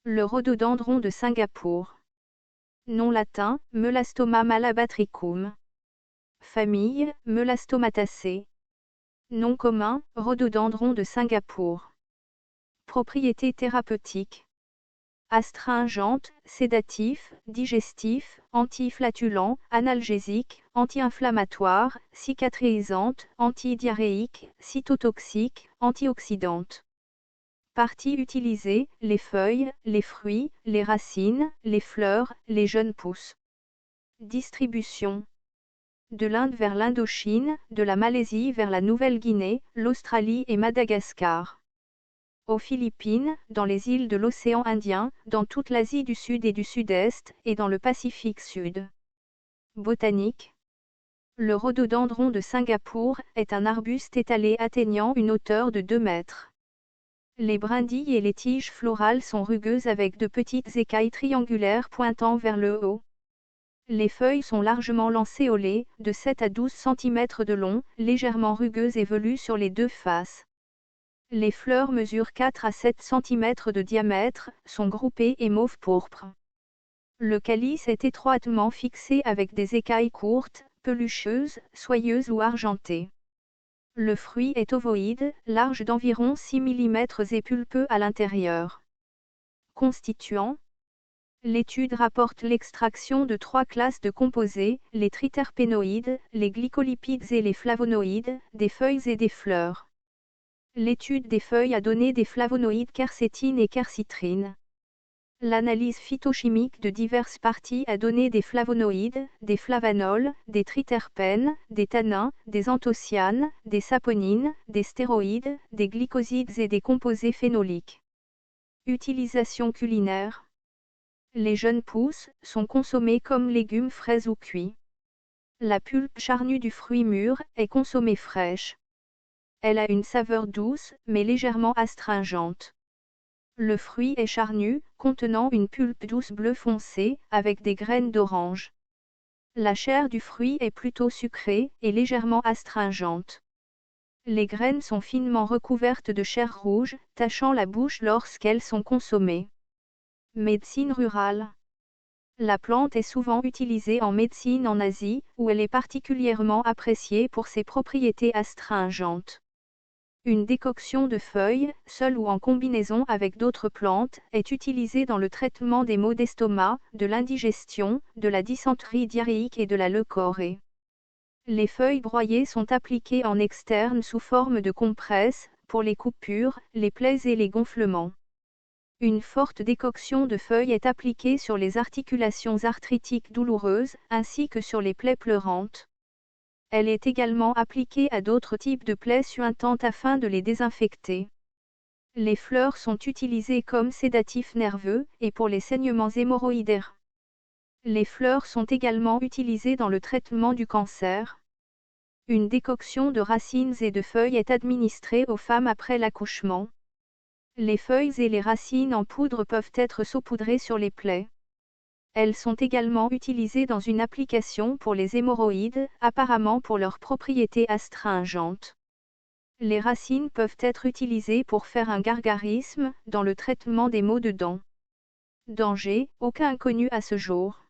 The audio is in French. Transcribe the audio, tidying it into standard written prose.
Le rhododendron de Singapour. Nom latin, Melastomum malabatricum. Famille, Melastomataceae. Nom commun, rhododendron de Singapour. Propriétés thérapeutiques. Astringente, sédatif, digestif, anti-flatulant, analgésique, anti-inflammatoire, cicatrisante, antidiarrhéique, cytotoxique, antioxydante. Parties utilisées, les feuilles, les fruits, les racines, les fleurs, les jeunes pousses. Distribution. De l'Inde vers l'Indochine, de la Malaisie vers la Nouvelle-Guinée, l'Australie et Madagascar. Aux Philippines, dans les îles de l'océan Indien, dans toute l'Asie du Sud et du Sud-Est, et dans le Pacifique Sud. Botanique. Le rhododendron de Singapour est un arbuste étalé atteignant une hauteur de 2 mètres. Les brindilles et les tiges florales sont rugueuses avec de petites écailles triangulaires pointant vers le haut. Les feuilles sont largement lancéolées, de 7 à 12 cm de long, légèrement rugueuses et velues sur les deux faces. Les fleurs mesurent 4 à 7 cm de diamètre, sont groupées et mauve-pourpre. Le calice est étroitement fixé avec des écailles courtes, pelucheuses, soyeuses ou argentées. Le fruit est ovoïde, large d'environ 6 mm et pulpeux à l'intérieur. Constituants. L'étude rapporte l'extraction de 3 classes de composés, les triterpénoïdes, les glycolipides et les flavonoïdes, des feuilles et des fleurs. L'étude des feuilles a donné des flavonoïdes quercétine et quercitrine. L'analyse phytochimique de diverses parties a donné des flavonoïdes, des flavanols, des triterpènes, des tannins, des anthocyanes, des saponines, des stéroïdes, des glycosides et des composés phénoliques. Utilisation culinaire. Les jeunes pousses sont consommées comme légumes frais ou cuits. La pulpe charnue du fruit mûr est consommée fraîche. Elle a une saveur douce, mais légèrement astringente. Le fruit est charnu, contenant une pulpe douce bleu foncé, avec des graines d'orange. La chair du fruit est plutôt sucrée, et légèrement astringente. Les graines sont finement recouvertes de chair rouge, tachant la bouche lorsqu'elles sont consommées. Médecine rurale. La plante est souvent utilisée en médecine en Asie, où elle est particulièrement appréciée pour ses propriétés astringentes. Une décoction de feuilles, seule ou en combinaison avec d'autres plantes, est utilisée dans le traitement des maux d'estomac, de l'indigestion, de la dysenterie diarrhéique et de la leucorrhée. Les feuilles broyées sont appliquées en externe sous forme de compresses, pour les coupures, les plaies et les gonflements. Une forte décoction de feuilles est appliquée sur les articulations arthritiques douloureuses, ainsi que sur les plaies pleurantes. Elle est également appliquée à d'autres types de plaies suintantes afin de les désinfecter. Les fleurs sont utilisées comme sédatifs nerveux, et pour les saignements hémorroïdaires. Les fleurs sont également utilisées dans le traitement du cancer. Une décoction de racines et de feuilles est administrée aux femmes après l'accouchement. Les feuilles et les racines en poudre peuvent être saupoudrées sur les plaies. Elles sont également utilisées dans une application pour les hémorroïdes, apparemment pour leurs propriétés astringentes. Les racines peuvent être utilisées pour faire un gargarisme, dans le traitement des maux de dents. Danger, aucun connu à ce jour.